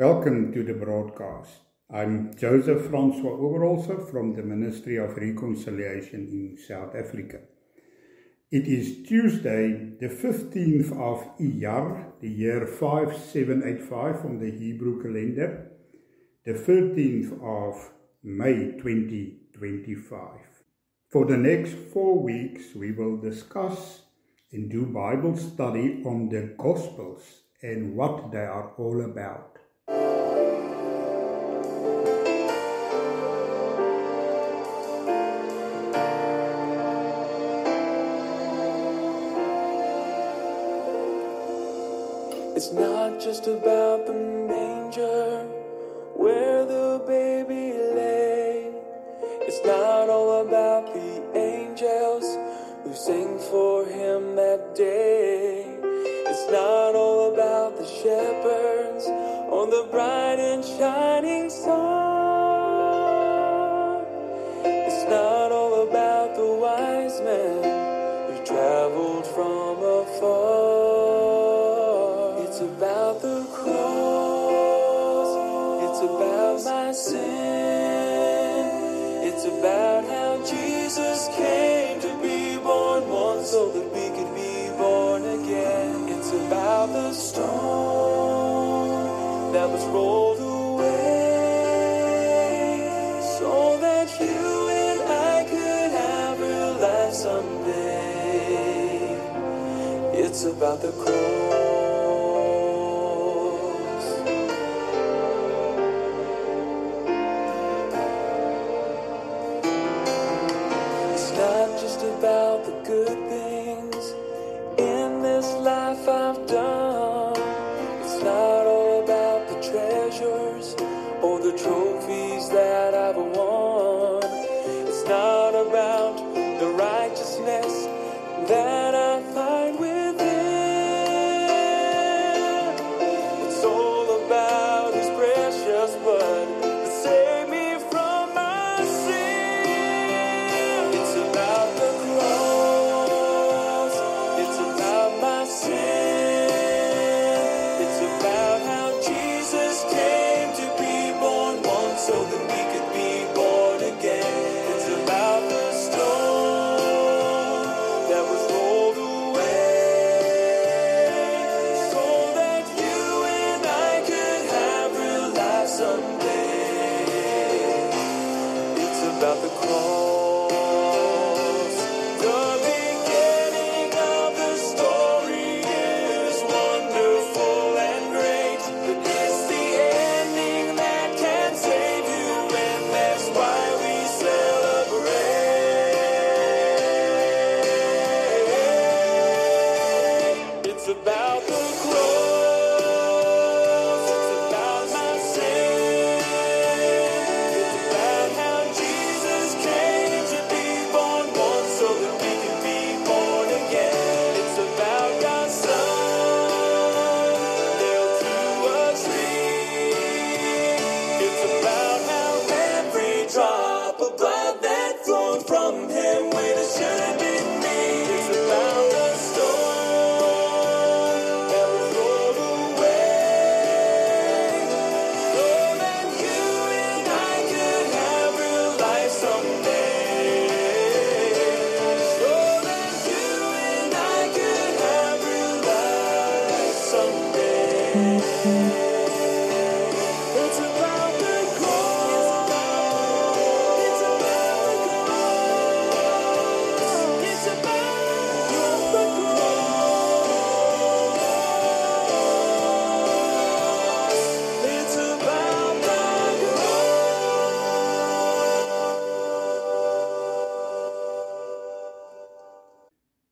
Welcome to the broadcast. I'm Joseph Francois Oberholzer from the Ministry of Reconciliation in South Africa. It is Tuesday, the 15th of Iyar, the year 5785 from the Hebrew calendar, the 13th of May 2025. For the next 4 weeks, we will discuss and do Bible study on the Gospels and what they are all about. It's not just about the manger where the baby lay. It's not all about the angels who sing for him that day. It's not all about the shepherds on the bright and shining star. It's not all about the wise men who traveled from afar. It's about the cross, it's about my sin, it's about how Jesus came to be born once so that we could be born again. It's about the stone that was rolled away so that you and I could have real life someday. It's about the cross. About the good things in this life I've done. It's not all about the treasures or the trophies that I've won. It's not about the righteousness that I find within. It's all about His precious blood that saved me from my sin. It's about the cross, it's about my sin. It's about how Jesus came to be born once so that we could be born again. It's about the stone that was rolled away so that you and I could have real life someday. It's about the cross.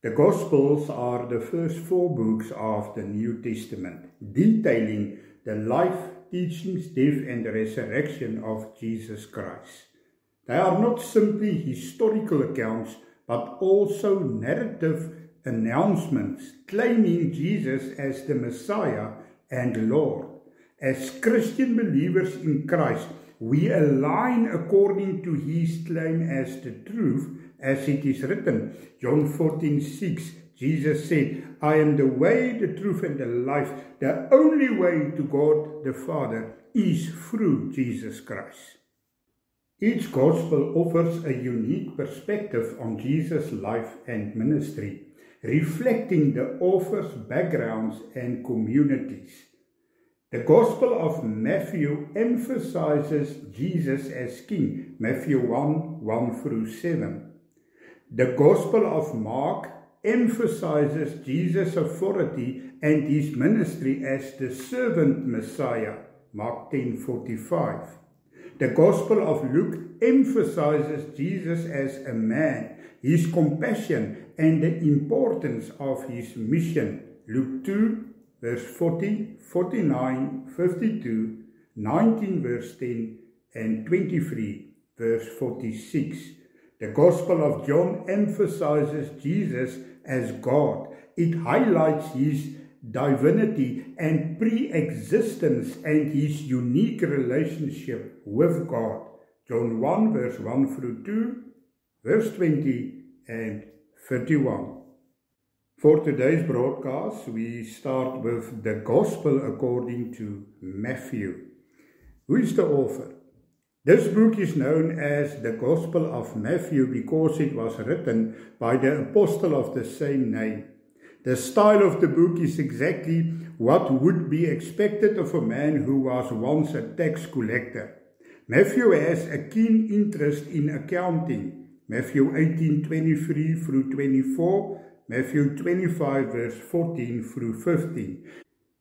The Gospels are the first 4 books of the New Testament, detailing the life, teachings, death and the resurrection of Jesus Christ. They are not simply historical accounts, but also narrative announcements claiming Jesus as the Messiah and Lord. As Christian believers in Christ, we align according to His claim as the truth, as it is written, John 14:6, Jesus said, I am the way, the truth, and the life. The only way to God the Father is through Jesus Christ. Each gospel offers a unique perspective on Jesus' life and ministry, reflecting the author's backgrounds and communities. The Gospel of Matthew emphasizes Jesus as King, Matthew 1:1-7. The Gospel of Mark emphasizes Jesus' authority and his ministry as the servant Messiah, Mark 10:45. The Gospel of Luke emphasizes Jesus as a man, his compassion, and the importance of his mission, Luke 2, verse 40, 49, 52, 19, verse 10, and 23, verse 46. The Gospel of John emphasizes Jesus as God. It highlights his divinity and pre-existence and his unique relationship with God. John 1, verse 1-2, verse 20 and 31. For today's broadcast, we start with the Gospel according to Matthew. Who is the author? This book is known as the Gospel of Matthew because it was written by the apostle of the same name. The style of the book is exactly what would be expected of a man who was once a tax collector. Matthew has a keen interest in accounting. Matthew 18:23-24, Matthew 25 verse 14-15.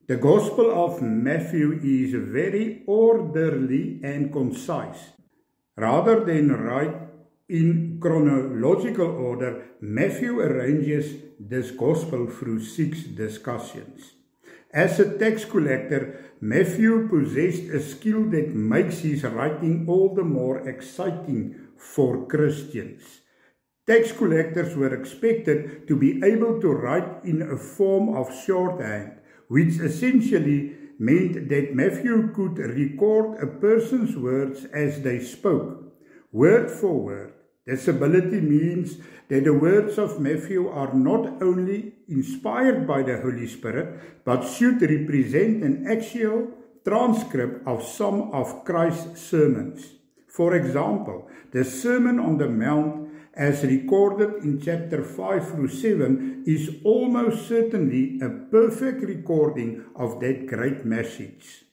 The Gospel of Matthew is very orderly and concise. Rather than write in chronological order, Matthew arranges this Gospel through 6 discussions. As a tax collector, Matthew possessed a skill that makes his writing all the more exciting for Christians. Tax collectors were expected to be able to write in a form of shorthand, which essentially meant that Matthew could record a person's words as they spoke, word for word. This ability means that the words of Matthew are not only inspired by the Holy Spirit, but should represent an actual transcript of some of Christ's sermons. For example, the Sermon on the Mount, as recorded in chapter 5-7, is almost certainly a perfect recording of that great message.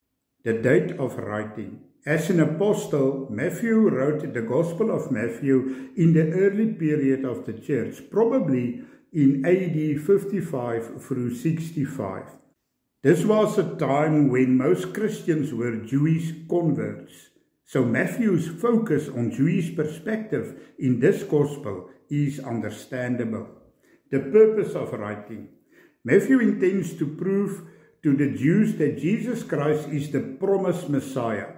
The date of writing. As an apostle, Matthew wrote the Gospel of Matthew in the early period of the church, probably in AD 55-65. This was a time when most Christians were Jewish converts. So Matthew's focus on Jewish perspective in this Gospel is understandable. The purpose of writing. Matthew intends to prove to the Jews that Jesus Christ is the promised Messiah.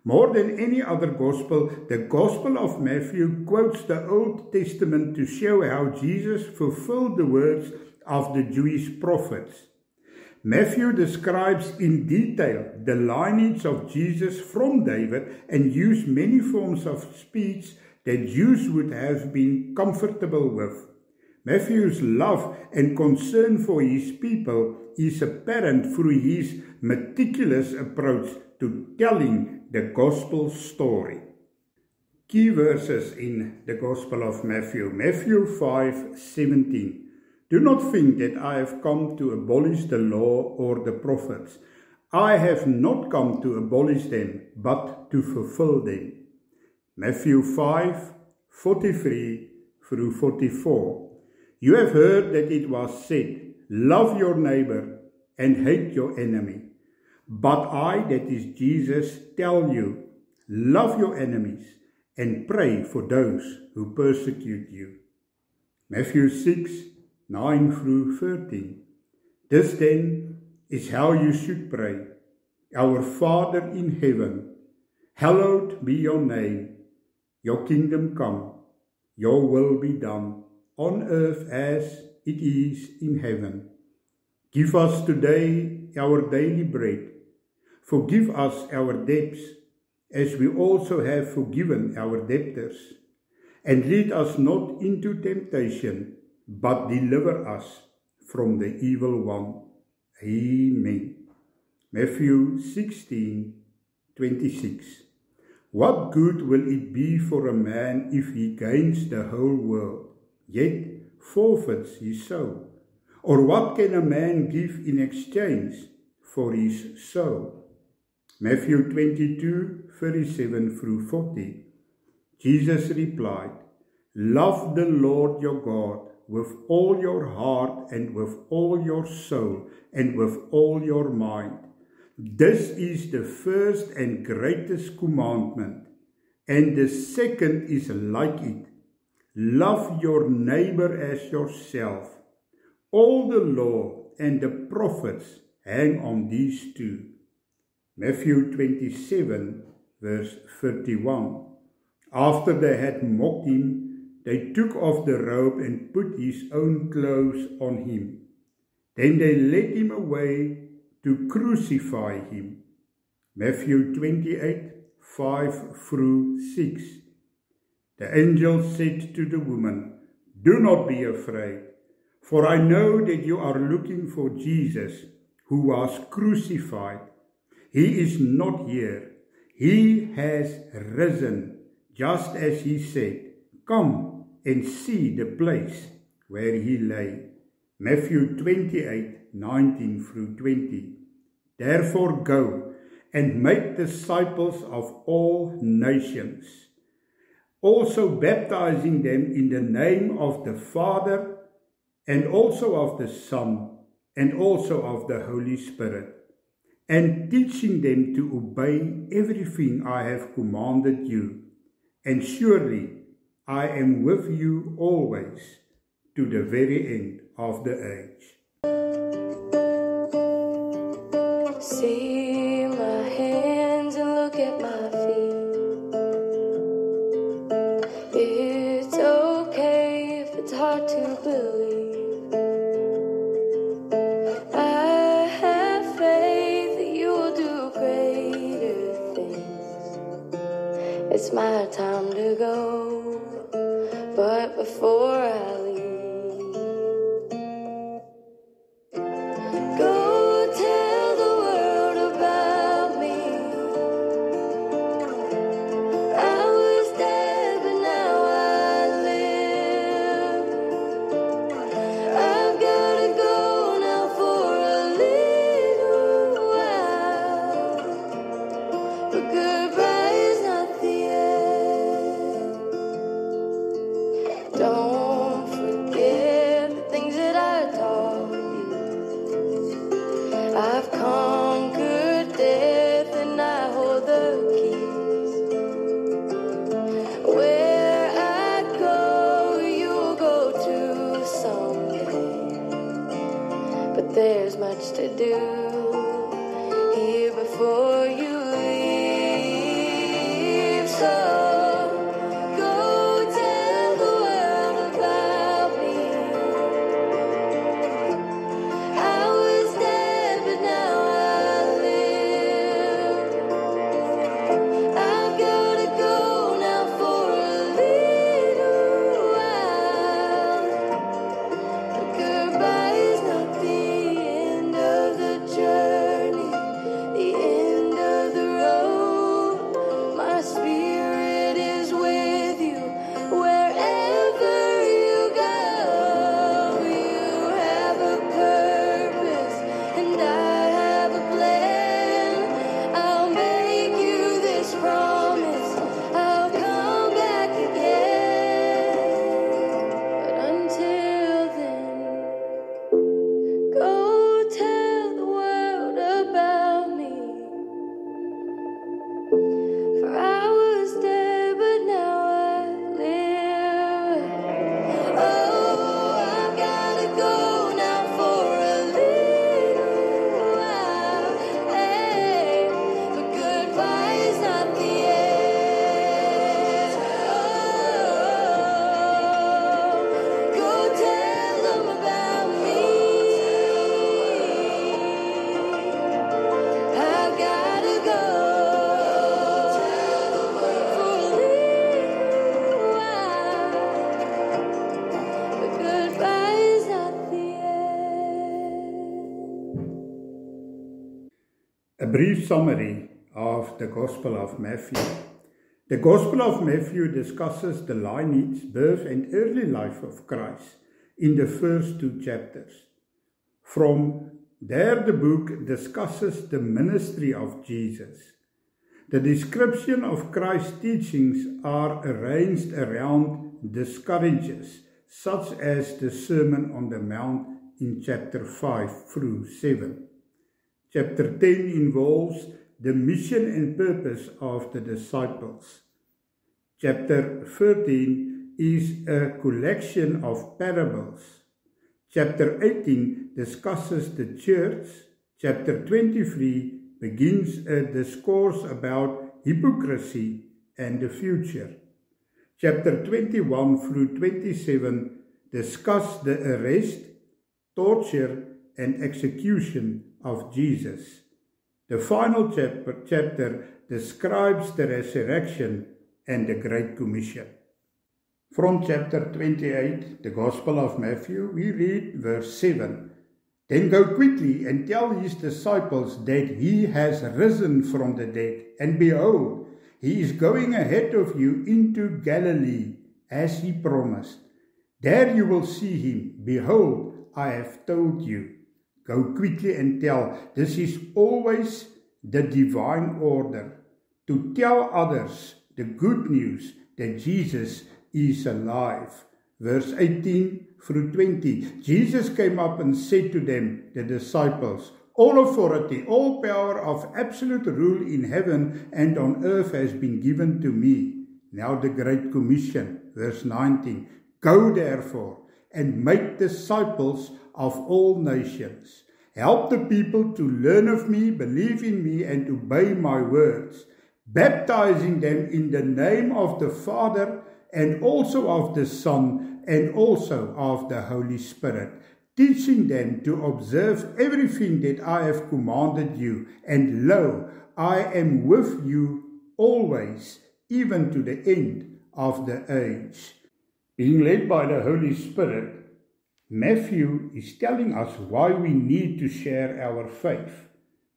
More than any other Gospel, the Gospel of Matthew quotes the Old Testament to show how Jesus fulfilled the words of the Jewish prophets. Matthew describes in detail the lineage of Jesus from David and used many forms of speech that Jews would have been comfortable with. Matthew's love and concern for his people is apparent through his meticulous approach to telling the Gospel story. Key verses in the Gospel of Matthew. Matthew 5:17. Do not think that I have come to abolish the law or the prophets. I have not come to abolish them, but to fulfill them. Matthew 5:43-44. You have heard that it was said, love your neighbor and hate your enemy. But I, that is Jesus, tell you, love your enemies and pray for those who persecute you. Matthew 6:9-13. This then is how you should pray. Our Father in heaven, hallowed be your name. Your kingdom come, your will be done, on earth as it is in heaven. Give us today our daily bread. Forgive us our debts, as we also have forgiven our debtors. And lead us not into temptation, but deliver us from the evil one. Amen. Matthew 16:26. What good will it be for a man if he gains the whole world, yet forfeits his soul? Or what can a man give in exchange for his soul? Matthew 22:37-40. Jesus replied, Love the Lord your God with all your heart and with all your soul and with all your mind. This is the first and greatest commandment, and the second is like it. Love your neighbor as yourself. All the law and the prophets hang on these two. Matthew 27:31. After they had mocked him, they took off the robe and put his own clothes on him. Then they led him away to crucify him. Matthew 28:5-6. The angel said to the woman, Do not be afraid, for I know that you are looking for Jesus, who was crucified. He is not here. He has risen, just as he said. Come and see the place where he lay. Matthew 28:19-20. Therefore go and make disciples of all nations, also baptizing them in the name of the Father, and also of the Son, and also of the Holy Spirit, and teaching them to obey everything I have commanded you. And surely I am with you always, to the very end of the age. See my hands and look at my feet. It's okay if it's hard to believe. I have faith that you will do greater things. It's my time to go, but before I leave, don't forget the things that I taught you. I've conquered death and I hold the keys. Where I go, you'll go too someday. But there's much to do here before you leave. So goodbye is not the end of the journey. brief summary of the Gospel of Matthew. The Gospel of Matthew discusses the lineage, birth and early life of Christ in the first 2 chapters. From there the book discusses the ministry of Jesus. The description of Christ's teachings are arranged around discourages, such as the Sermon on the Mount in chapter 5 through 7. Chapter 10 involves the mission and purpose of the disciples. Chapter 13 is a collection of parables. Chapter 18 discusses the church. Chapter 23 begins a discourse about hypocrisy and the future. Chapter 21 through 27 discuss the arrest, torture, and execution of Jesus. The final chapter describes the resurrection and the Great Commission. From chapter 28, the Gospel of Matthew, we read verse 7. Then go quickly and tell his disciples that he has risen from the dead, and behold, he is going ahead of you into Galilee, as he promised. There you will see him. Behold, I have told you. Go quickly and tell. This is always the divine order, to tell others the good news that Jesus is alive. Verse 18 through 20. Jesus came up and said to them, the disciples, all authority, all power of absolute rule in heaven and on earth has been given to me. Now the Great Commission, verse 19. Go therefore and make disciples of all nations. Help the people to learn of me, believe in me, and obey my words, baptizing them in the name of the Father and also of the Son and also of the Holy Spirit, teaching them to observe everything that I have commanded you. And lo, I am with you always, even to the end of the age. Being led by the Holy Spirit, Matthew is telling us why we need to share our faith.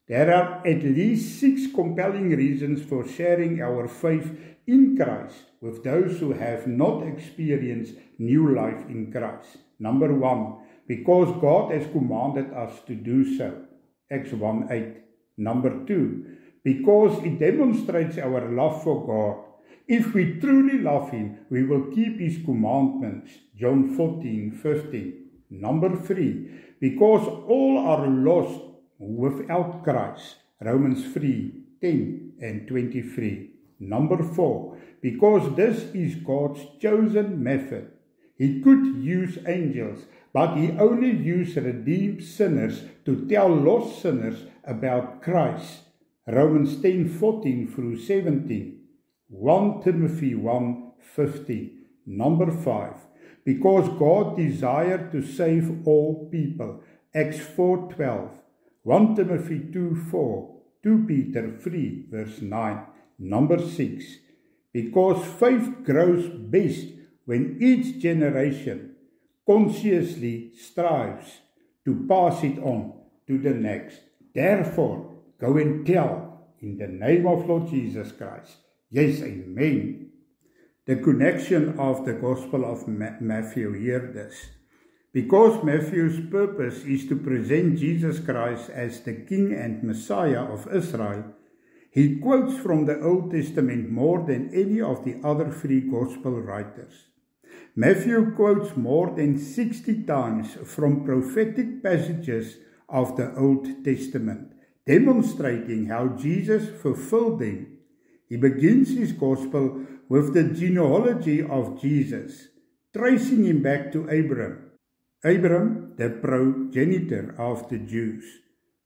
There are at least 6 compelling reasons for sharing our faith in Christ with those who have not experienced new life in Christ. Number 1, because God has commanded us to do so. Acts 1:8. Number 2, because it demonstrates our love for God. If we truly love Him, we will keep His commandments. John 14:15. Number 3, because all are lost without Christ. Romans 3:10 and 23. Number 4, because this is God's chosen method. He could use angels, but He only used redeemed sinners to tell lost sinners about Christ. Romans 10:14 through 17. 1 Timothy 1:15. Number 5, because God desired to save all people. Acts 4:12. 1 Timothy 2:4. 2 Peter 3 verse 9. Number 6, because faith grows best when each generation consciously strives to pass it on to the next. Therefore, go and tell in the name of Lord Jesus Christ. Yes, amen. The connection of the Gospel of Matthew, hear this. Because Matthew's purpose is to present Jesus Christ as the King and Messiah of Israel, he quotes from the Old Testament more than any of the other 3 Gospel writers. Matthew quotes more than 60 times from prophetic passages of the Old Testament, demonstrating how Jesus fulfilled them. He begins his Gospel with the genealogy of Jesus, tracing him back to Abram, the progenitor of the Jews.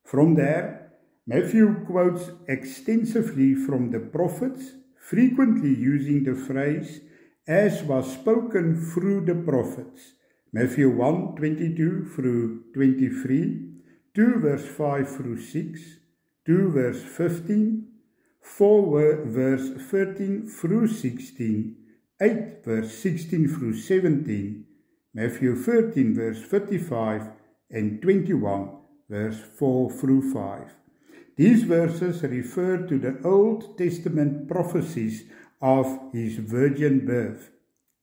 From there, Matthew quotes extensively from the prophets, frequently using the phrase, as was spoken through the prophets. Matthew 1:22 through 23, 2 verse 5 through 6, 2 verse 15, 4 verse 13 through 16, 8 verse 16 through 17, Matthew 13 verse 55, and 21 verse 4 through 5. These verses refer to the Old Testament prophecies of his virgin birth,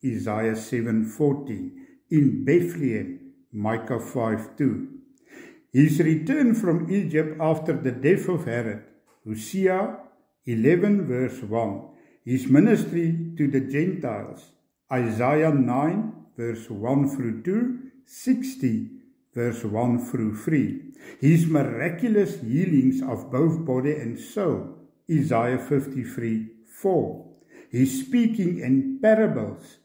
Isaiah 7:14, in Bethlehem, Micah 5:2. His return from Egypt after the death of Herod, Hosea 11 verse 1. His ministry to the Gentiles, Isaiah 9 verse 1 through 2, 60 verse 1 through 3. His miraculous healings of both body and soul, Isaiah 53 4. His speaking in parables,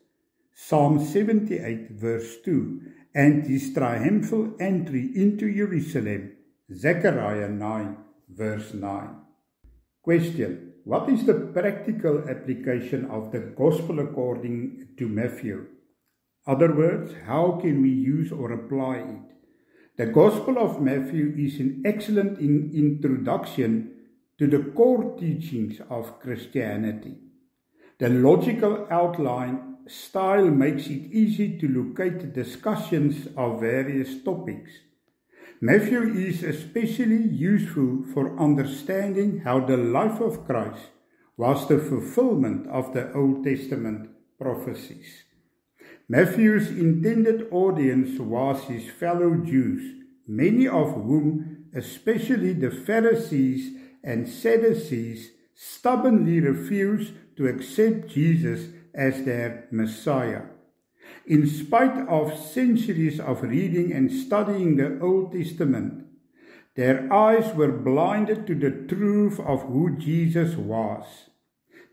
Psalm 78 verse 2. And his triumphal entry into Jerusalem, Zechariah 9 verse 9. Question: what is the practical application of the Gospel according to Matthew? Other words, how can we use or apply it? The Gospel of Matthew is an excellent introduction to the core teachings of Christianity. The logical outline style makes it easy to locate discussions of various topics. Matthew is especially useful for understanding how the life of Christ was the fulfillment of the Old Testament prophecies. Matthew's intended audience was his fellow Jews, many of whom, especially the Pharisees and Sadducees, stubbornly refused to accept Jesus as their Messiah. In spite of centuries of reading and studying the Old Testament, their eyes were blinded to the truth of who Jesus was.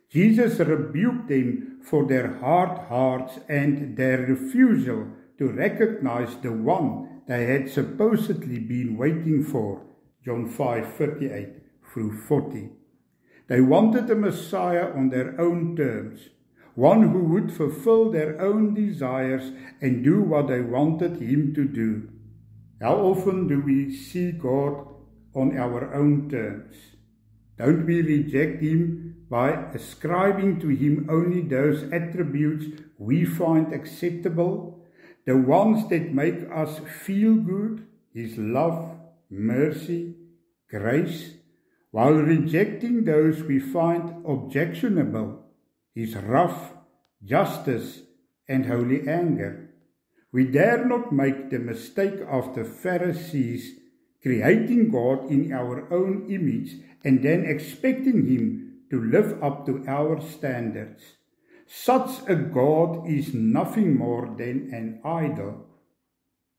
Jesus rebuked them for their hard hearts and their refusal to recognize the one they had supposedly been waiting for, John 5:38 through 40. They wanted a Messiah on their own terms, one who would fulfill their own desires and do what they wanted him to do. How often do we see God on our own terms? Don't we reject him by ascribing to him only those attributes we find acceptable, the ones that make us feel good, his love, mercy, grace, while rejecting those we find objectionable, his wrath, justice, and holy anger? We dare not make the mistake of the Pharisees, creating God in our own image and then expecting him to live up to our standards. Such a God is nothing more than an idol.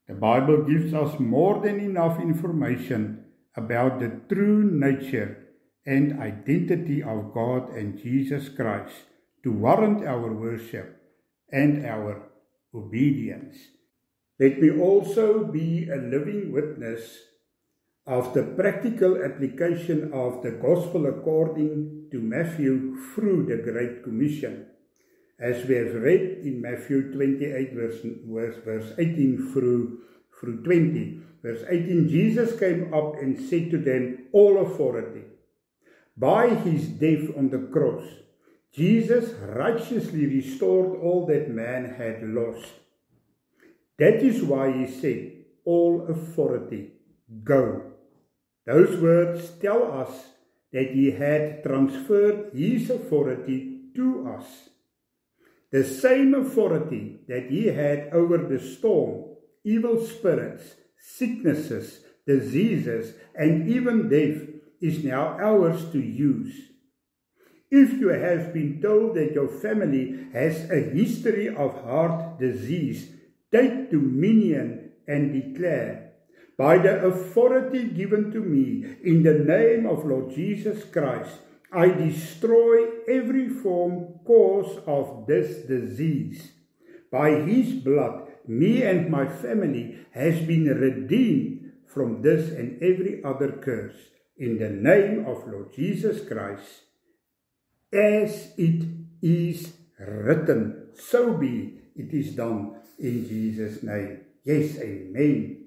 The Bible gives us more than enough information about the true nature and identity of God and Jesus Christ to warrant our worship and our obedience. Let me also be a living witness of the practical application of the Gospel according to Matthew through the Great Commission. As we have read in Matthew 28 verse 18 through 20. Verse 18, Jesus came up and said to them, all authority. By his death on the cross, Jesus righteously restored all that man had lost. That is why he said, all authority, go. Those words tell us that he had transferred his authority to us. The same authority that he had over the storm, evil spirits, sicknesses, diseases, and even death is now ours to use. If you have been told that your family has a history of heart disease, take dominion and declare, by the authority given to me in the name of Lord Jesus Christ, I destroy every cause of this disease. By his blood, me and my family has been redeemed from this and every other curse. In the name of Lord Jesus Christ, as it is written, so be it is done in Jesus' name. Yes, amen.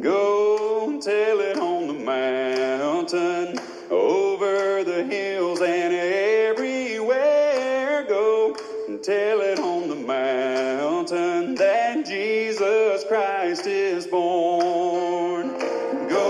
Go tell it on the mountain, over the hills and everywhere. Go tell it on the mountain that Jesus Christ is born. Go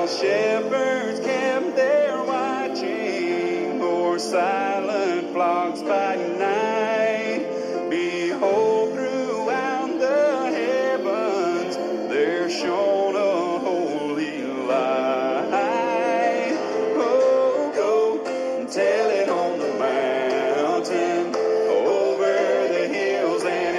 while shepherds kept their watching o'er silent flocks by night. Behold, throughout the heavens there shone a holy light. Oh, go and tell it on the mountain, over the hills and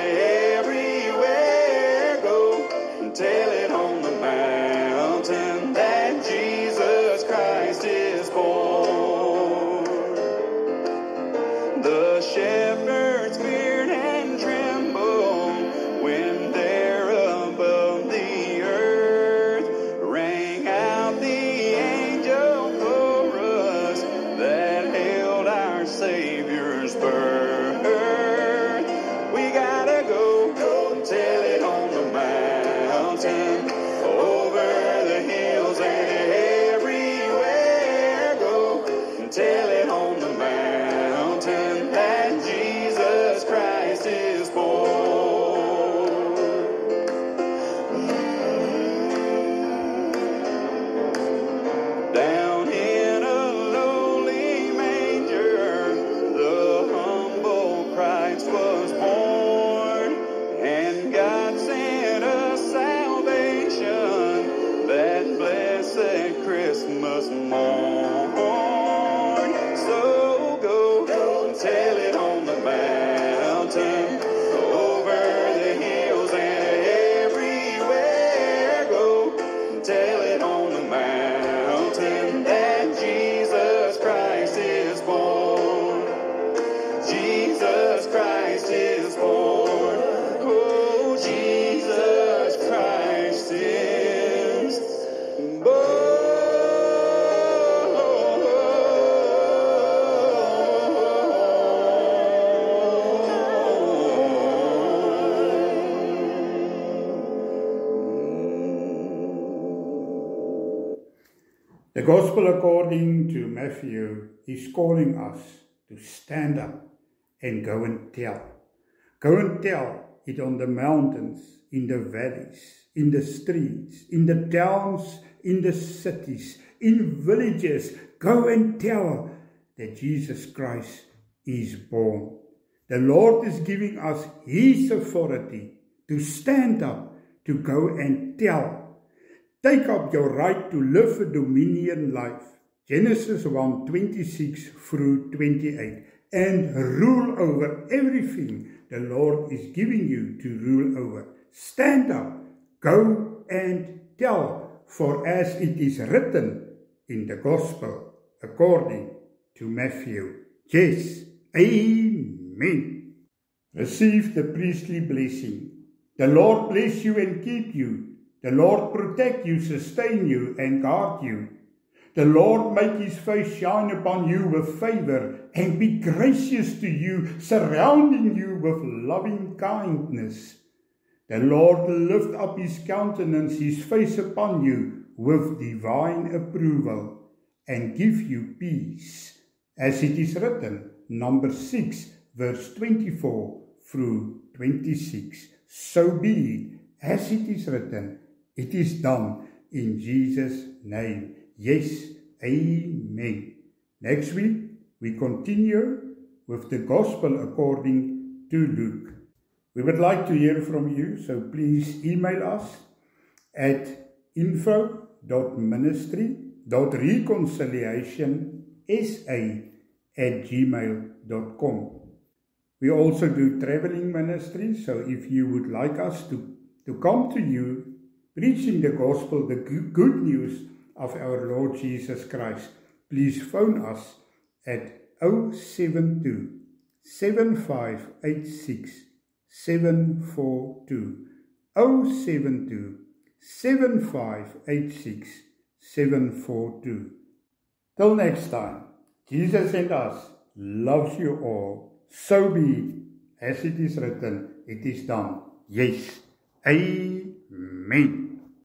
everywhere. Go and tell it on the mountain that Jesus Christ is born. The shepherds feared and trembled when there above the earth rang out the angel chorus that hailed our Savior's birth. We gotta go and tell it on the mountain, over the hills and everywhere. Go and tell it on the mountain that Jesus Christ is born. Down in a lowly manger, the humble Christ was born, and God sent us salvation that blessed Christmas morn. So go and tell it on the mountain, over the hills and everywhere. Go and tell it on the mountain that Jesus Christ is born. Jesus Christ is born. Oh, Jesus Christ is The Gospel according to Matthew is calling us to stand up and go and tell. Go and tell it on the mountains, in the valleys, in the streets, in the towns, in the cities, in villages. Go and tell that Jesus Christ is born. The Lord is giving us His authority to stand up, to go and tell. Take up your right to live a dominion life, Genesis 1:26 through 28, and rule over everything the Lord is giving you to rule over. Stand up, go and tell, for as it is written in the Gospel according to Matthew. Yes, amen. Receive the priestly blessing. The Lord bless you and keep you. The Lord protect you, sustain you, and guard you. The Lord make His face shine upon you with favor and be gracious to you, surrounding you with loving kindness. The Lord lift up His countenance, His face upon you with divine approval, and give you peace. As it is written, Numbers 6, verse 24 through 26. So be it, as it is written. It is done in Jesus' name. Yes, amen. Next week, we continue with the Gospel according to Luke. We would like to hear from you, so please email us at info.ministry.reconciliationsa@gmail.com. We also do traveling ministry, so if you would like us to come to you, preaching the gospel, the good news of our Lord Jesus Christ, please phone us at 072 7586 742. 072 7586 742. Till next time, Jesus and us loves you all. So be it, as it is written, it is done. Yes, amen.